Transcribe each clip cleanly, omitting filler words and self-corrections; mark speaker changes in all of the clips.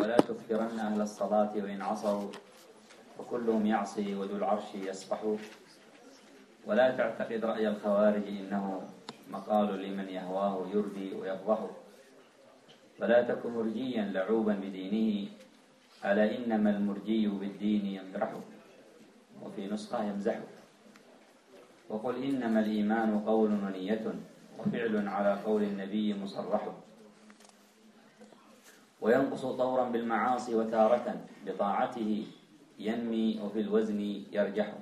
Speaker 1: ولا تكفرن أهل الصلاة وإن عصوا وكلهم يعصي وذو العرش يسبح. ولا تعتقد رأي الخوارج إنه مقال لمن يهواه يردي ويفضح. ولا تك مرجيا لعوبا بدينه، ألا إنما المرجي بالدين يمدح. وفي نسخة يمزح. وقل إنما الإيمان قول ونية وفعل على قول النبي مصرح. وينقص طورا بالمعاصي وتارة بطاعته ينمي وفي الوزن يرجح.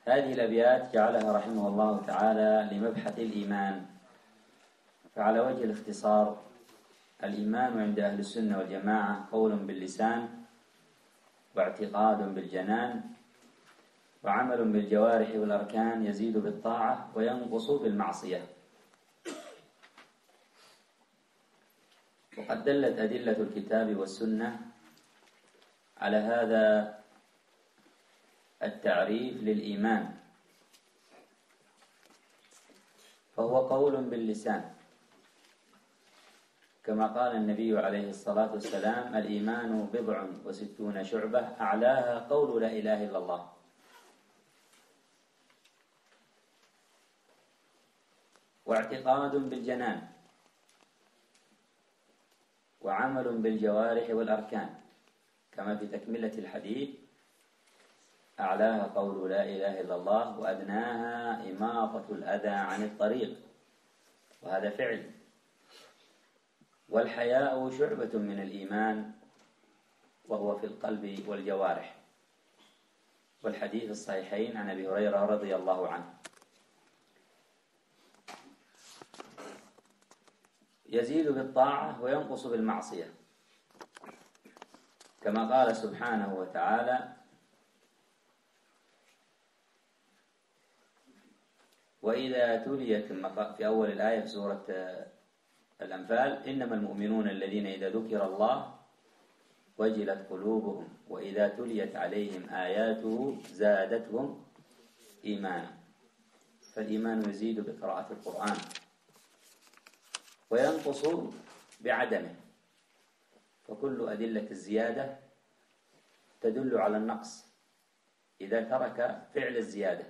Speaker 1: هذه الأبيات جعلها رحمه الله تعالى لمبحث الإيمان. فعلى وجه الاختصار، الإيمان عند أهل السنة والجماعة قول باللسان واعتقاد بالجنان وعمل بالجوارح والأركان يزيد بالطاعة وينقص بالمعصية. وقد دلت أدلة الكتاب والسنة على هذا التعريف للإيمان، فهو قول باللسان كما قال النبي عليه الصلاة والسلام: الإيمان 67 شعبة أعلاها قول لا إله إلا الله. واعتقاد بالجنان وعمل بالجوارح والأركان كما في تكملة الحديث: أعلاها قول لا إله إلا الله وأدناها إماطة الأذى عن الطريق، وهذا فعل. والحياء شعبة من الإيمان وهو في القلب والجوارح، والحديث الصحيحين عن أبي هريرة رضي الله عنه. يزيد بالطاعة وينقص بالمعصية كما قال سبحانه وتعالى: وإذا تليت، في أول الآية في سورة الأنفال: إنما المؤمنون الذين إذا ذكر الله وجلت قلوبهم وإذا تليت عليهم آياته زادتهم إيمانا. فالإيمان يزيد بقراءة القرآن وينقص بعدمه، فكل أدلة الزيادة تدل على النقص إذا ترك فعل الزيادة.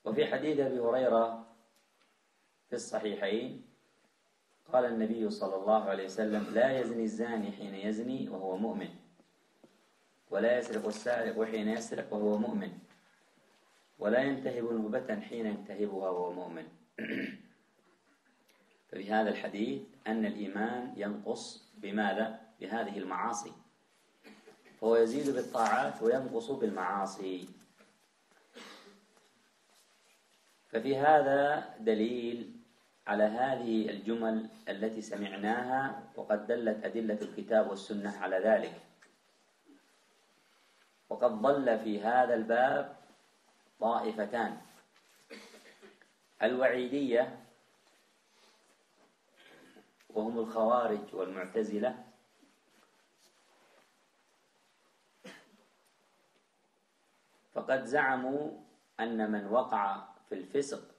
Speaker 1: وفي حديث أبي هريرة في الصحيحين قال النبي صلى الله عليه وسلم: لا يزني الزاني حين يزني وهو مؤمن، ولا يسرق السارق حين يسرق وهو مؤمن، ولا ينتهب نهبة حين ينتهبها وهو مؤمن. ففي هذا الحديث أن الإيمان ينقص بماذا؟ بهذه المعاصي، فهو يزيد بالطاعات وينقص بالمعاصي. ففي هذا دليل على هذه الجمل التي سمعناها، وقد دلت أدلة الكتاب والسنة على ذلك. وقد ضل في هذا الباب طائفتان: الوعيدية وهم الخوارج والمعتزلة، فقد زعموا أن من وقع في الفسق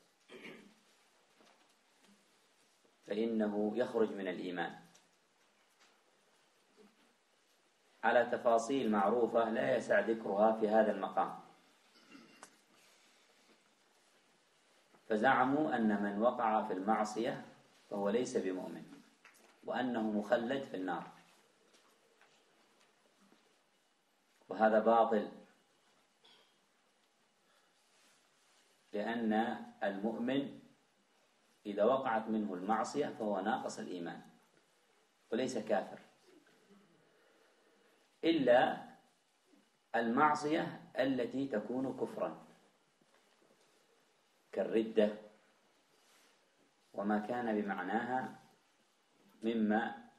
Speaker 1: فإنه يخرج من الإيمان على تفاصيل معروفة لا يسع ذكرها في هذا المقام. فزعموا أن من وقع في المعصية فهو ليس بمؤمن، وأنه مخلد في النار، وهذا باطل، لأن المؤمن إذا وقعت منه المعصية فهو ناقص الإيمان وليس كافر، إلا المعصية التي تكون كفرا كالردة وما كان بمعناها مما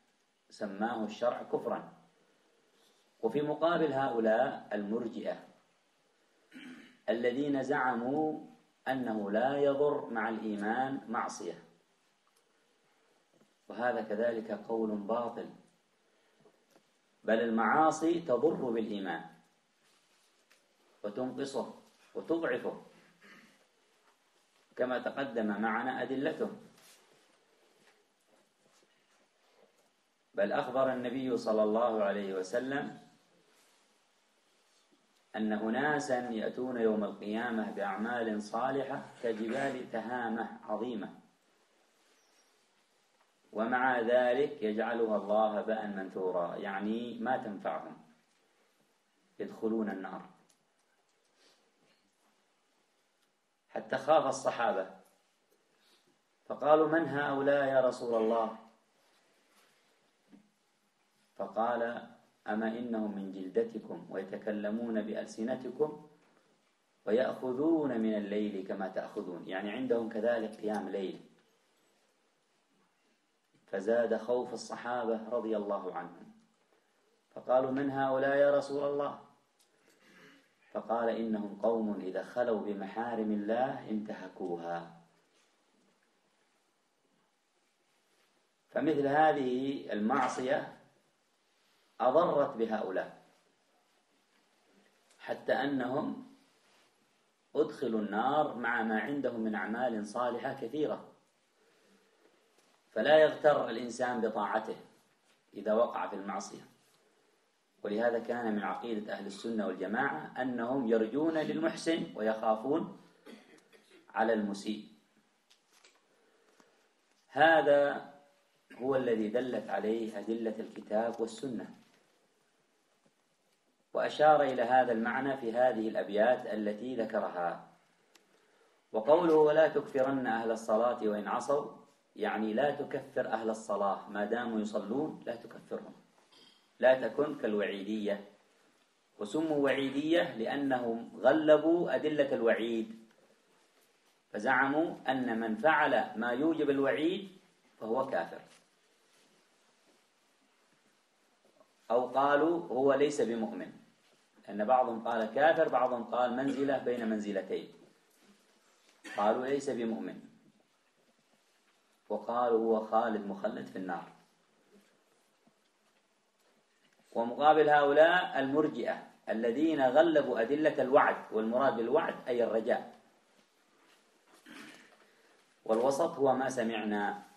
Speaker 1: سماه الشرع كفرا. وفي مقابل هؤلاء المرجئة الذين زعموا أنه لا يضر مع الإيمان معصية، وهذا كذلك قول باطل، بل المعاصي تضر بالإيمان وتنقصه وتضعفه كما تقدم معنا أدلته. بل أخبر النبي صلى الله عليه وسلم أن أناسا يأتون يوم القيامة بأعمال صالحة كجبال تهامة عظيمة، ومع ذلك يجعلها الله هباء منثورا، يعني ما تنفعهم، يدخلون النار. حتى خاف الصحابة فقالوا: من هؤلاء يا رسول الله؟ فقال: أما إنهم من جلدتكم ويتكلمون بألسنتكم ويأخذون من الليل كما تأخذون، يعني عندهم كذلك قيام ليل. فزاد خوف الصحابة رضي الله عنهم، فقالوا: من هؤلاء يا رسول الله؟ فقال: إنهم قوم إذا خلوا بمحارم الله انتهكوها. فمثل هذه المعصية أضرت بهؤلاء حتى أنهم أدخلوا النار مع ما عندهم من أعمال صالحة كثيرة. فلا يغتر الإنسان بطاعته إذا وقع في المعصية. ولهذا كان من عقيدة أهل السنة والجماعة أنهم يرجون للمحسن ويخافون على المسيء. هذا هو الذي دلت عليه أدلة الكتاب والسنة، وأشار إلى هذا المعنى في هذه الأبيات التي ذكرها. وقوله: ولا تكفرن أهل الصلاة وإن عصوا، يعني لا تكفر أهل الصلاة ما داموا يصلون، لا تكفرهم، لا تكن كالوعيدية. وسموا وعيدية لأنهم غلبوا أدلة الوعيد، فزعموا أن من فعل ما يوجب الوعيد فهو كافر، أو قالوا هو ليس بمؤمن، لأن بعضهم قال كافر، بعضهم قال منزلة بين منزلتين، قالوا ليس بمؤمن، وقالوا هو خالد مخلد في النار. ومقابل هؤلاء المرجئة الذين غلبوا أدلة الوعد، والمراد بالوعد أي الرجاء. والوسط هو ما سمعنا.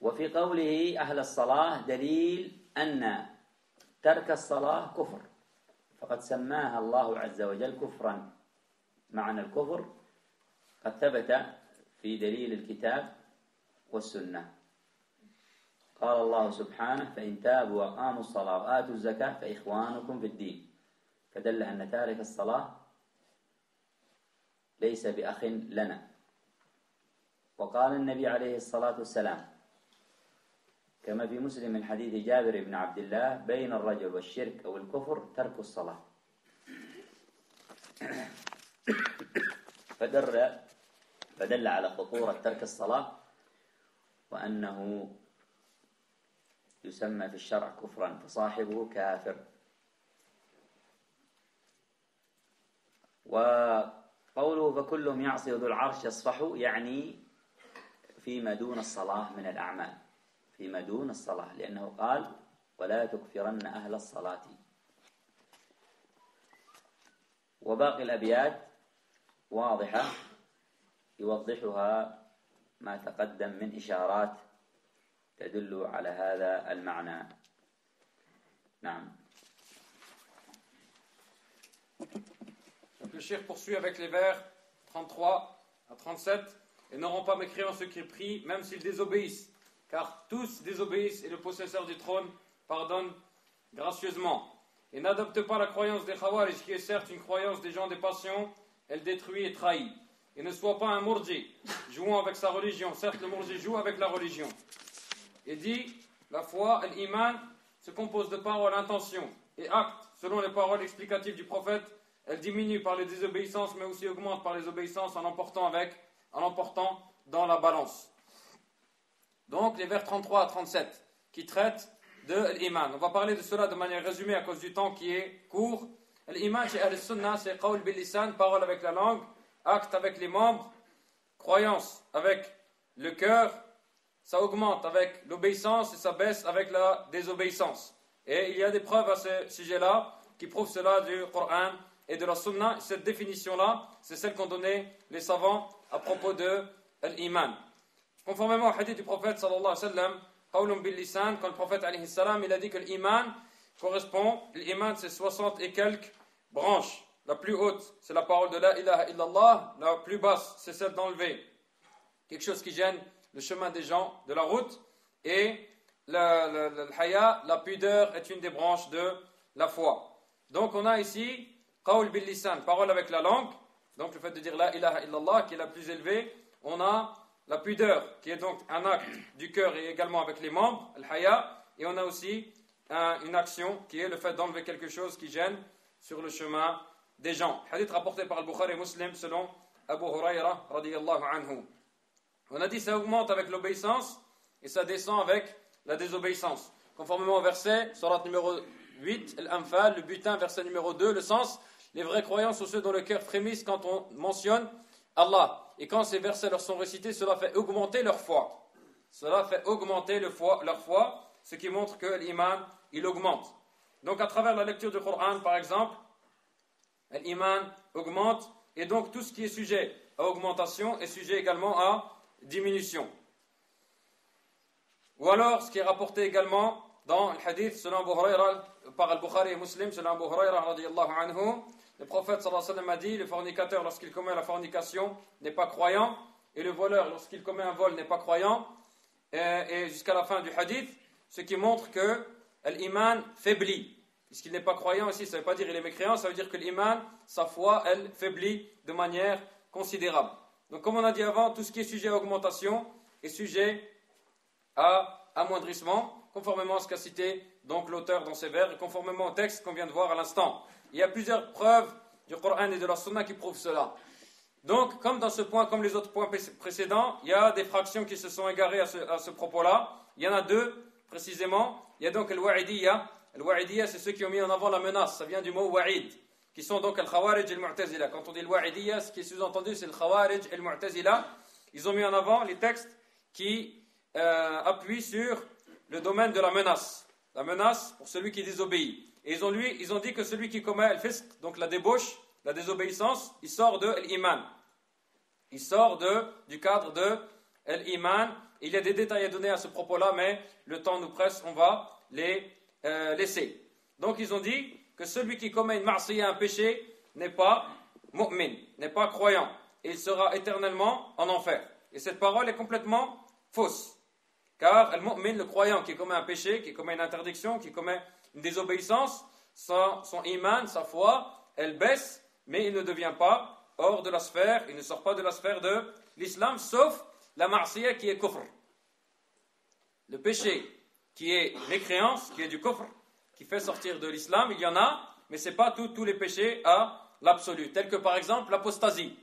Speaker 1: وفي قوله أهل الصلاة دليل أن ترك الصلاة كفر، فقد سماها الله عز وجل كفرا. معنى الكفر قد ثبت في دليل الكتاب والسنة. قال الله سبحانه: فإن تابوا وأقاموا الصلاة وآتوا الزكاة فإخوانكم في الدين، فدل أن تارك الصلاة ليس بأخ لنا. وقال النبي عليه الصلاة والسلام كما في مسلم من حديث جابر بن عبد الله: بين الرجل والشرك أو الكفر ترك الصلاة. فدل على خطورة ترك الصلاة، وأنه يسمى في الشرع كفرا، فصاحبه كافر. وقوله: فكلهم يعصي وذو العرش يصفح، يعني فيما دون الصلاة من الأعمال، فيما دون الصلاة، لأنه قال: ولا تكفرن أهل الصلاة. وباقي الأبيات واضحة يوضحها ما تقدم من إشارات تدل على هذا المعنى. نعم.
Speaker 2: Donc le cheikh poursuit avec les vers 33 à 37. Et n'auront pas mécréants ceux qui prient, même s'ils désobéissent, car tous désobéissent et le possesseur du trône pardonne gracieusement. Et n'adopte pas la croyance des Khawarij, qui est certes une croyance des gens des passions, elle détruit et trahit. Et ne sois pas un mourji, jouant avec sa religion. Certes, le mourji joue avec la religion. Et dit, la foi, l'iman, se compose de paroles, intentions et actes. Selon les paroles explicatives du prophète, elle diminue par les désobéissances, mais aussi augmente par les obéissances en l'emportant dans la balance. Donc, les vers 33 à 37, qui traitent de l'iman. On va parler de cela de manière résumée à cause du temps qui est court. L'iman chez Ahl-Sunnah, c'est qawl bil-lisan, parole avec la langue, acte avec les membres, croyance avec le cœur. Ça augmente avec l'obéissance et ça baisse avec la désobéissance. Et il y a des preuves à ce sujet-là qui prouvent cela du Coran et de la Sunna. Cette définition-là, c'est celle qu'ont donnée les savants à propos de l'iman. Conformément au hadith du prophète sallallahu alayhi wa sallam, qawlun bil lisan, quand le prophète alayhi salam, il a dit que l'iman correspond, l'iman c'est 60 et quelques branches. La plus haute, c'est la parole de la ilaha illallah, la plus basse, c'est celle d'enlever quelque chose qui gêne le chemin des gens, de la route, et le haya, la pudeur, est une des branches de la foi. Donc on a ici qawl bil lisan, parole avec la langue, donc le fait de dire la ilaha illallah qui est la plus élevée. On a la pudeur qui est donc un acte du cœur et également avec les membres, le haya, et on a aussi une action qui est le fait d'enlever quelque chose qui gêne sur le chemin des gens. Hadith rapporté par Al-Bukhari et Muslim selon Abu Huraira radiyallahu anhu. On a dit ça augmente avec l'obéissance et ça descend avec la désobéissance. Conformément au verset, surat numéro 8, Al-Anfal, le butin, verset numéro 2, le sens, les vrais croyants sont ceux dont le cœur frémisse quand on mentionne Allah. Et quand ces versets leur sont récités, cela fait augmenter leur foi. Cela fait augmenter leur foi, ce qui montre que l'iman, il augmente. Donc à travers la lecture du Coran, par exemple, l'iman augmente, et donc tout ce qui est sujet à augmentation est sujet également à diminution. Ou alors, ce qui est rapporté également dans le hadith selon Abu Huraira, par Al-Bukhari et Muslim, selon Abu Huraira radiyallahu anhu, le prophète sallallahu alayhi wa sallam a dit, le fornicateur lorsqu'il commet la fornication n'est pas croyant, et le voleur lorsqu'il commet un vol n'est pas croyant, et jusqu'à la fin du hadith, ce qui montre que l'iman faiblit. Puisqu'il n'est pas croyant ici, ça ne veut pas dire qu'il est mécréant, ça veut dire que l'iman, sa foi, elle faiblit de manière considérable. Donc comme on a dit avant, tout ce qui est sujet à augmentation est sujet à amoindrissement, conformément à ce qu'a cité donc l'auteur dans ses vers, et conformément au texte qu'on vient de voir à l'instant. Il y a plusieurs preuves du Coran et de la Sunna qui prouvent cela. Donc, comme dans ce point, comme les autres points précédents, il y a des fractions qui se sont égarées à ce propos-là. Il y en a deux, précisément. Il y a donc al-wa'idiyya. Al-wa'idiyya, c'est ceux qui ont mis en avant la menace. Ça vient du mot wa'id, qui sont donc al-khawarij et al-mu'tazila. Quand on dit al-wa'idiyya, ce qui est sous-entendu, c'est le khawarij et al-mu'tazila. Ils ont mis en avant les textes qui appuient sur le domaine de la menace. La menace pour celui qui désobéit. Et ils ont dit que celui qui commet al-fisq, donc la débauche, la désobéissance, il sort de l'iman. Il sort du cadre de l'iman. Il y a des détails à donner à ce propos-là, mais le temps nous presse, on va les laisser. Donc ils ont dit que celui qui commet une ma'siyah, un péché, n'est pas mu'min, n'est pas croyant. Et il sera éternellement en enfer. Et cette parole est complètement fausse. Car al-mu'min, le croyant qui commet un péché, qui commet une interdiction, qui commet une désobéissance, son iman, sa foi, elle baisse, mais il ne devient pas hors de la sphère, il ne sort pas de la sphère de l'islam, sauf la ma'siyah qui est kufr. Le péché qui est mécréance, qui est du kufr, qui fait sortir de l'islam, il y en a, mais ce n'est pas tous les péchés à l'absolu, tels que par exemple l'apostasie,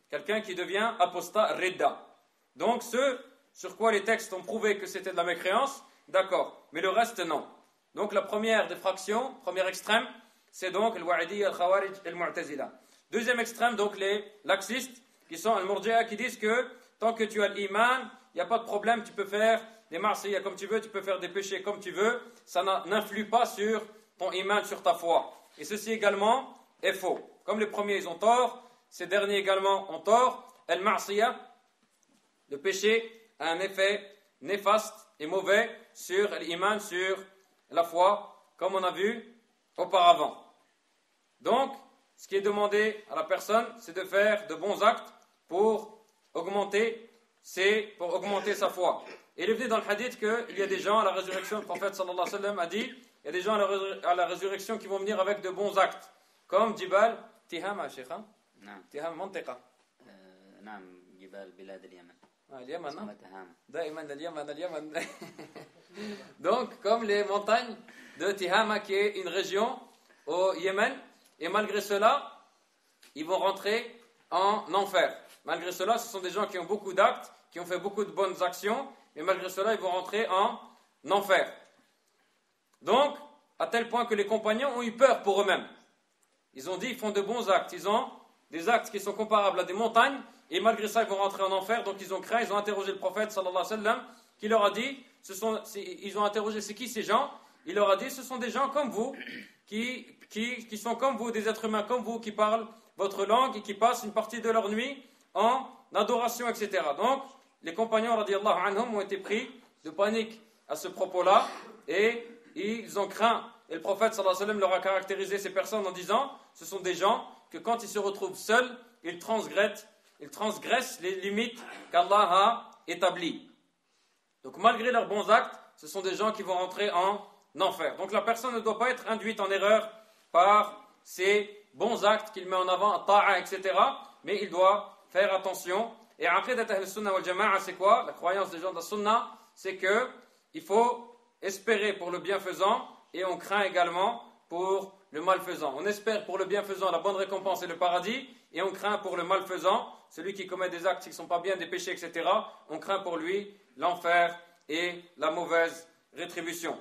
Speaker 2: quelqu'un qui devient apostat ridda. Donc ceux sur quoi les textes ont prouvé que c'était de la mécréance, d'accord, mais le reste non. Donc la première des fractions, premier extrême, c'est donc le wa'idi, le khawarij et le mu'tazila. Deuxième extrême, donc les laxistes, qui sont al murji'a, qui disent que tant que tu as l'iman, il n'y a pas de problème, tu peux faire des ma'siyah comme tu veux, tu peux faire des péchés comme tu veux, ça n'influe pas sur ton iman, sur ta foi. Et ceci également est faux. Comme les premiers ils ont tort, ces derniers également ont tort. Al-ma'siyah, le péché, a un effet néfaste et mauvais sur l'iman, sur la foi, comme on a vu auparavant. Donc, ce qui est demandé à la personne, c'est de faire de bons actes pour augmenter sa foi. Et il est venu dans le hadith qu'il y a des gens à la résurrection, le prophète sallallahu alayhi wa sallam a dit, il y a des gens à la résurrection qui vont venir avec de bons actes, comme Jibal Tihama, Sheikh. Tihama Mantiqa.
Speaker 1: نعم جبال بلاد اليمن.
Speaker 2: اليمن دائما اليمن. Donc, comme les montagnes de Tihama, qui est une région au Yémen, et malgré cela, ils vont rentrer en enfer. Malgré cela, ce sont des gens qui ont beaucoup d'actes, qui ont fait beaucoup de bonnes actions, mais malgré cela, ils vont rentrer en enfer. Donc, à tel point que les compagnons ont eu peur pour eux-mêmes. Ils ont dit, ils font de bons actes, ils ont des actes qui sont comparables à des montagnes, et malgré ça, ils vont rentrer en enfer. Donc, ils ont craint, ils ont interrogé le prophète, sallallahu alayhi wa sallam, qui leur a dit, ils ont interrogé, c'est qui ces gens? Il leur a dit, ce sont des gens comme vous, qui sont comme vous, des êtres humains comme vous, qui parlent votre langue et qui passent une partie de leur nuit en adoration, etc. Donc, les compagnons, radiyallahu anhum, ont été pris de panique à ce propos-là et ils ont craint. Et le prophète sallallahu alayhi wa sallam leur a caractérisé ces personnes en disant ce sont des gens que quand ils se retrouvent seuls, ils transgressent les limites qu'Allah a établies. Donc malgré leurs bons actes, ce sont des gens qui vont rentrer en enfer. Donc la personne ne doit pas être induite en erreur par ces bons actes qu'il met en avant, ta'a, etc. Mais il doit faire attention. Et aqidat ahl-sunnah wal jama'a, c'est quoi? La croyance des gens de la sunna, c'est qu'il faut espérer pour le bienfaisant et on craint également pour le malfaisant. On espère pour le bienfaisant la bonne récompense et le paradis, et on craint pour le malfaisant, celui qui commet des actes qui ne sont pas bien, des péchés, etc. On craint pour lui l'enfer et la mauvaise rétribution.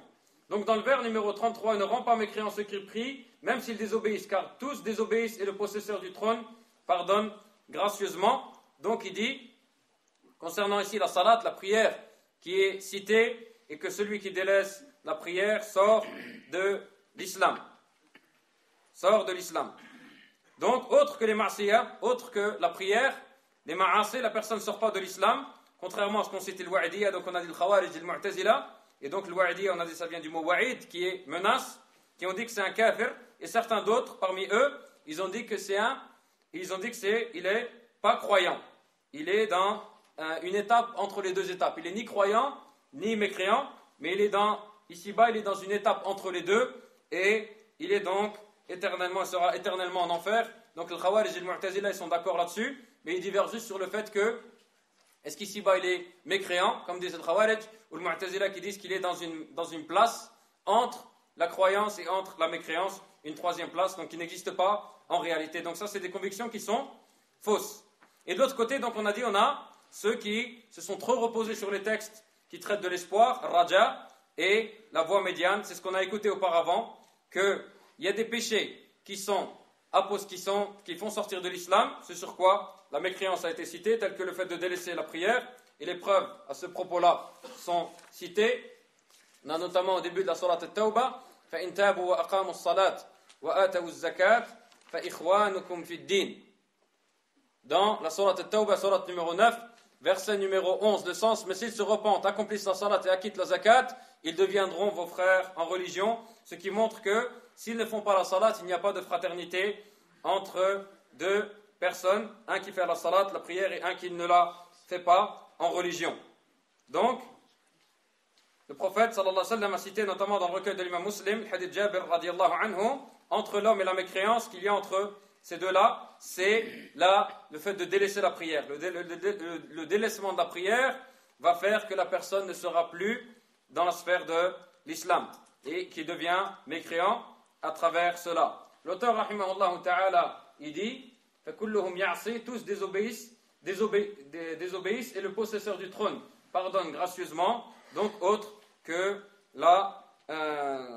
Speaker 2: Donc dans le vers numéro 33, ne rend pas mécréants ceux qui prient, même s'ils désobéissent, car tous désobéissent et le possesseur du trône pardonne gracieusement. Donc il dit, concernant ici la salat, la prière qui est citée, et que celui qui délaisse la prière sort de l'islam. Sort de l'islam. Donc, autre que les ma'asiyah, autre que la prière, les ma'asiyah, la personne ne sort pas de l'islam, contrairement à ce qu'on cite le wa'idiyya, donc on a dit le khawarij et le mu'tazila, et donc le wa'idiyya, on a dit ça vient du mot wa'id, qui est menace, qui ont dit que c'est un kafir, et certains d'autres, parmi eux, ils ont dit que il est pas croyant. Il est dans une étape entre les deux étapes. Il est ni croyant, ni mécréant, mais ici-bas, il est dans une étape entre les deux, et il est donc sera éternellement en enfer. Donc le Khawarij et le Mu'tazila, ils sont d'accord là-dessus, mais ils divergent juste sur le fait que, est-ce qu'ici-bas il est mécréant, comme disent le Khawarij, ou le Mu'tazila qui disent qu'il est dans une place entre la croyance et entre la mécréance, une troisième place, donc qui n'existe pas en réalité. Donc ça, c'est des convictions qui sont fausses. Et de l'autre côté, donc on a dit, on a ceux qui se sont trop reposés sur les textes qui traitent de l'espoir, raja, et la voie médiane, c'est ce qu'on a écouté auparavant, qu'il y a des péchés qui font sortir de l'islam, c'est sur quoi la mécréance a été citée, tel que le fait de délaisser la prière, et les preuves à ce propos-là sont citées. On a notamment au début de la surat al-Tawbah, فَإِن تَابُوا وَأَقَامُوا الصَّلَاةَ وَآتَوُوا الزَّكَاةَ فَإِخْوَانُكُمْ فِي الدِّينِ. Dans la surat al-Tawbah, surat numéro 9, verset numéro 11, le sens, mais s'ils se repentent, accomplissent la salat et acquittent la zakat, ils deviendront vos frères en religion, ce qui montre que s'ils ne font pas la salat, il n'y a pas de fraternité entre deux personnes, un qui fait la salat, la prière, et un qui ne la fait pas en religion. Donc, le prophète sallallahu alayhi wa sallam a cité notamment dans le recueil de l'imam Muslim, le hadith Jabir radiallahu anhu, entre l'homme et la mécréance qu'il y a entre ces deux-là, c'est le fait de délaisser la prière. Le délaissement de la prière va faire que la personne ne sera plus dans la sphère de l'islam et qui devient mécréant à travers cela. L'auteur, rahimahullah ta'ala, il dit فَكُلُّهُمْ يَعْصِي, tous désobéissent et le possesseur du trône pardonne gracieusement, donc autre que la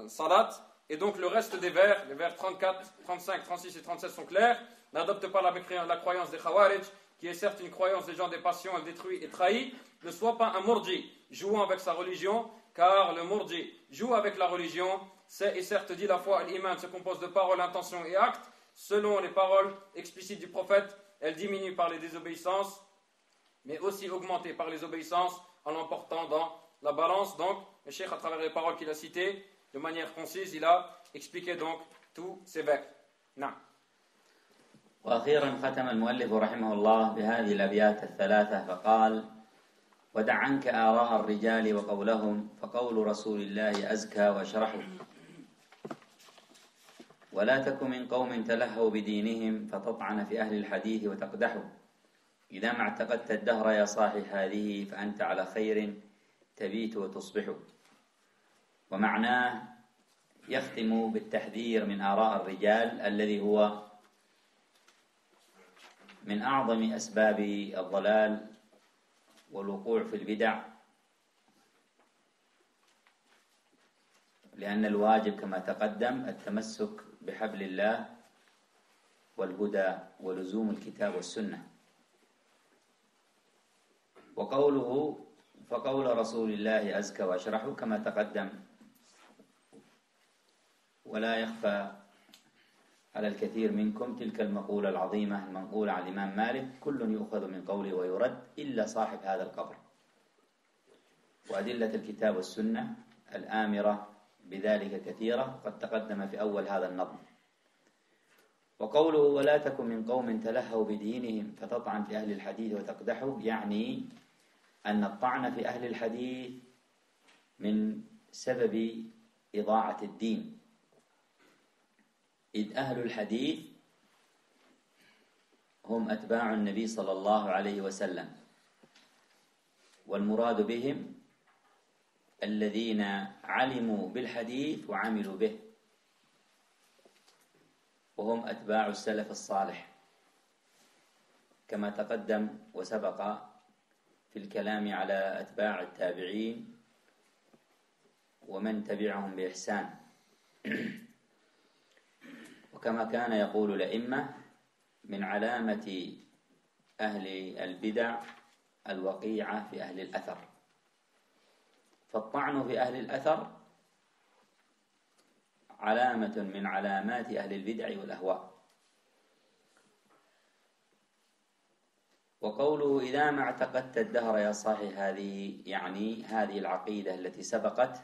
Speaker 2: salat. Et donc le reste des vers, les vers 34, 35, 36 et 37 sont clairs. N'adopte pas la croyance des Khawarij, qui est certes une croyance des gens des passions, elle détruit et trahit. Ne sois pas un murji, jouant avec sa religion, car le murji joue avec la religion. C'est et certes dit la foi, l'iman se compose de paroles, intentions et actes. Selon les paroles explicites du prophète, elle diminue par les désobéissances, mais aussi augmentée par les obéissances en l'emportant dans la balance. Donc, le cheikh, à travers les paroles qu'il a citées, de manière concise, il a expliqué donc tous ces vers. Non.
Speaker 1: وأخيرا ختم المؤلف رحمه الله بهذه الأبيات الثلاثة فقال: ودع عنك آراء الرجال وقولهم فقول رسول الله أزكى وأشرح. ولا تك من قوم تلهوا بدينهم فتطعن في أهل الحديث وتقدحوا. إذا ما اعتقدت الدهر يا صاحي هذه فأنت على خير تبيت وتصبح. ومعناه يختم بالتحذير من آراء الرجال الذي هو من أعظم أسباب الضلال والوقوع في البدع، لأن الواجب كما تقدم التمسك بحبل الله والهدى ولزوم الكتاب والسنة. وقوله فقول رسول الله أزكى وأشرح كما تقدم، ولا يخفى على الكثير منكم تلك المقولة العظيمة المنقولة عن الإمام مالك: كل يؤخذ من قوله ويرد إلا صاحب هذا القبر. وأدلة الكتاب والسنة الآمرة بذلك كثيرة قد تقدم في أول هذا النظم. وقوله ولا تكن من قوم تلهوا بدينهم فتطعن في أهل الحديث وتقدحوا، يعني أن الطعن في أهل الحديث من سبب إضاعة الدين، إذ أهل الحديث هم أتباع النبي صلى الله عليه وسلم، والمراد بهم الذين علموا بالحديث وعملوا به، وهم أتباع السلف الصالح كما تقدم وسبق في الكلام على أتباع التابعين ومن تبعهم بإحسان. وكما كان يقول الأئمة من علامة أهل البدع الوقيعة في أهل الأثر، فالطعن في أهل الأثر علامة من علامات أهل البدع والأهواء. وقوله إذا ما اعتقدت الدهر يا صاحي، هذه يعني هذه العقيدة التي سبقت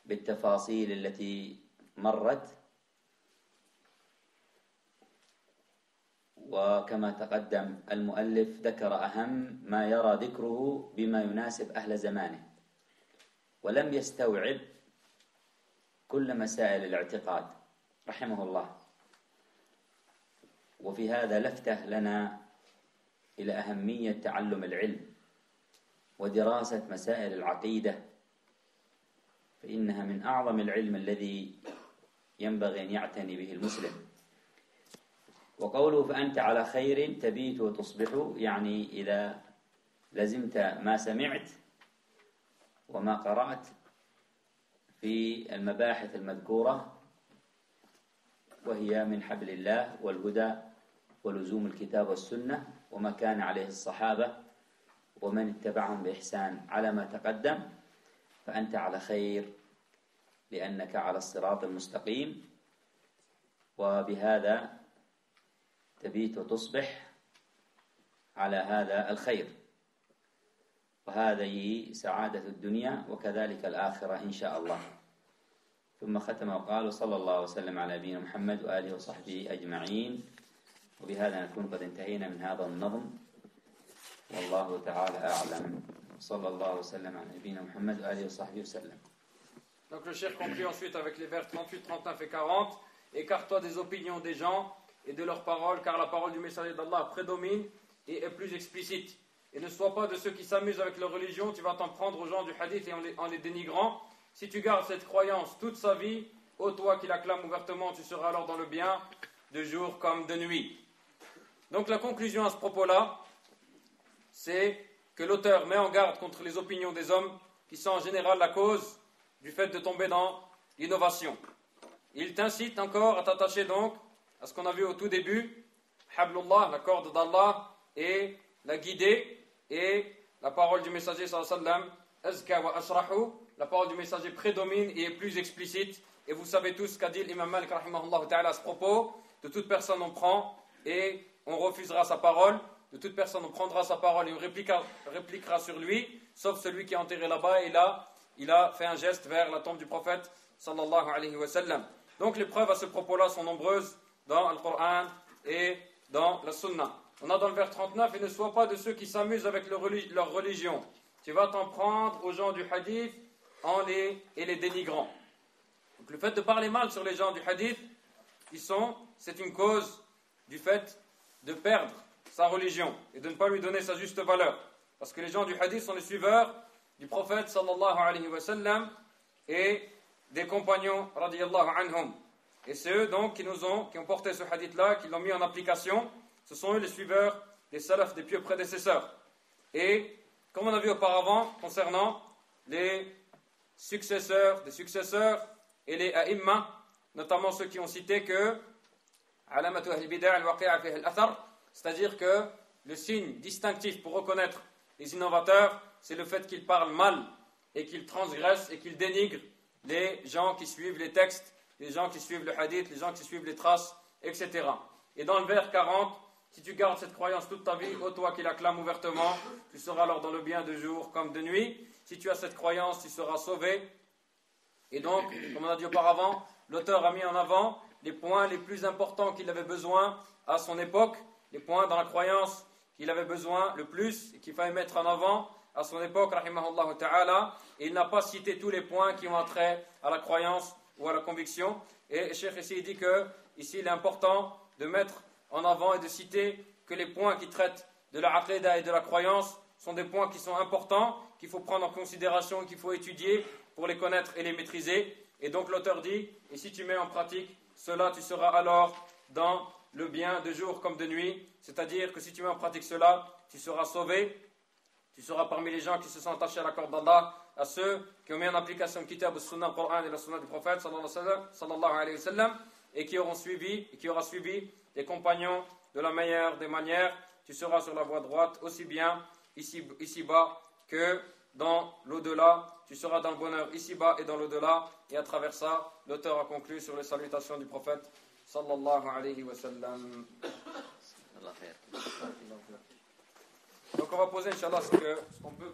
Speaker 1: بالتفاصيل التي مرت، وكما تقدم المؤلف ذكر أهم ما يرى ذكره بما يناسب أهل زمانه، ولم يستوعب كل مسائل الاعتقاد رحمه الله. وفي هذا لفتة لنا إلى أهمية تعلم العلم ودراسة مسائل العقيدة، فإنها من أعظم العلم الذي ينبغي أن يعتني به المسلم. وقوله فأنت على خير تبيت وتصبح، يعني إذا لزمت ما سمعت وما قرأت في المباحث المذكورة، وهي من حبل الله والهدى ولزوم الكتاب والسنة وما كان عليه الصحابة ومن اتبعهم بإحسان على ما تقدم، فأنت على خير لأنك على الصراط المستقيم، وبهذا تبيت وتصبح على هذا الخير، وهذه سعادة الدنيا وكذلك الآخرة إن شاء الله. ثم ختم وقال صلى الله وسلم على نبينا محمد وآله وصحبه أجمعين. وبهذا نكون قد انتهينا من هذا النظم، والله تعالى أعلم. صلى الله وسلم على نبينا محمد وآله وصحبه وسلم.
Speaker 2: Donc le cheikh conclut ensuite avec les vers 38, 39 et 40. Écarte-toi des opinions des gens et de leurs paroles, car la parole du messager d'Allah prédomine et est plus explicite. Et ne sois pas de ceux qui s'amusent avec leur religion, tu vas t'en prendre aux gens du hadith et en les dénigrant. Si tu gardes cette croyance toute sa vie, ô toi qui l'acclames ouvertement, tu seras alors dans le bien, de jour comme de nuit. Donc la conclusion à ce propos-là, c'est que l'auteur met en garde contre les opinions des hommes qui sont en général la cause du fait de tomber dans l'innovation. Il t'incite encore à t'attacher donc à ce qu'on a vu au tout début, Hablullah, la corde d'Allah, et la guider, et la parole du messager sallallahu alayhi wa sallam, azka wa ashrahu, la parole du messager prédomine et est plus explicite. Et vous savez tous ce qu'a dit l'imam Malik rahimahullah ta'ala à ce propos: de toute personne on prend et on refusera sa parole, de toute personne on prendra sa parole et on répliquera sur lui, sauf celui qui est enterré là-bas, et là il a fait un geste vers la tombe du prophète sallallahu alayhi wa sallam. Donc les preuves à ce propos-là sont nombreuses dans le Coran et dans la Sunna. On a dans le vers 39, et ne sois pas de ceux qui s'amusent avec leur religion. Tu vas t'en prendre aux gens du hadith et les dénigrant. Donc le fait de parler mal sur les gens du hadith, c'est une cause du fait de perdre sa religion et de ne pas lui donner sa juste valeur. Parce que les gens du hadith sont les suiveurs du prophète sallallahu alayhi wa sallam et des compagnons radiyallahu anhum. Et c'est eux donc qui ont porté ce hadith-là, qui l'ont mis en application. Ce sont eux les suiveurs des salafs, des pieux prédécesseurs. Et comme on a vu auparavant concernant les successeurs des successeurs et les a'imma, notamment ceux qui ont cité que alamatu ahl bid'a al-waqi'a fiha al-athar, c'est-à-dire que le signe distinctif pour reconnaître les innovateurs, c'est le fait qu'ils parlent mal et qu'ils transgressent et qu'ils dénigrent les gens qui suivent les textes, les gens qui suivent le hadith, les gens qui suivent les traces, etc. Et dans le vers 40, Si tu gardes cette croyance toute ta vie, ô toi qui l'acclames ouvertement, tu seras alors dans le bien de jour comme de nuit. Si tu as cette croyance, tu seras sauvé. Et donc, comme on a dit auparavant, l'auteur a mis en avant les points les plus importants qu'il avait besoin à son époque, les points dans la croyance qu'il avait besoin le plus et qu'il fallait mettre en avant à son époque, rahimahullah ta'ala. Et il n'a pas cité tous les points qui ont trait à la croyance ou à la conviction. Et Cheikh ici dit que ici il est important de mettre en avant et de citer que les points qui traitent de la aqidah et de la croyance sont des points qui sont importants, qu'il faut prendre en considération, qu'il faut étudier pour les connaître et les maîtriser. Et donc l'auteur dit, et si tu mets en pratique cela, tu seras alors dans le bien de jour comme de nuit. C'est-à-dire que si tu mets en pratique cela, tu seras sauvé, tu seras parmi les gens qui se sont attachés à la corde d'Allah, à ceux qui ont mis en application le kitab, le sunnah, le Coran et la sunnah du prophète sallallahu alayhi wa sallam, et qui aura suivi les compagnons de la meilleure des manières. Tu seras sur la voie droite aussi bien ici-bas que dans l'au-delà. Tu seras dans le bonheur ici-bas et dans l'au-delà. Et à travers ça, l'auteur a conclu sur les salutations du prophète sallallahu alayhi wa sallam. Donc on va poser, Inch'Allah, ce qu'on peut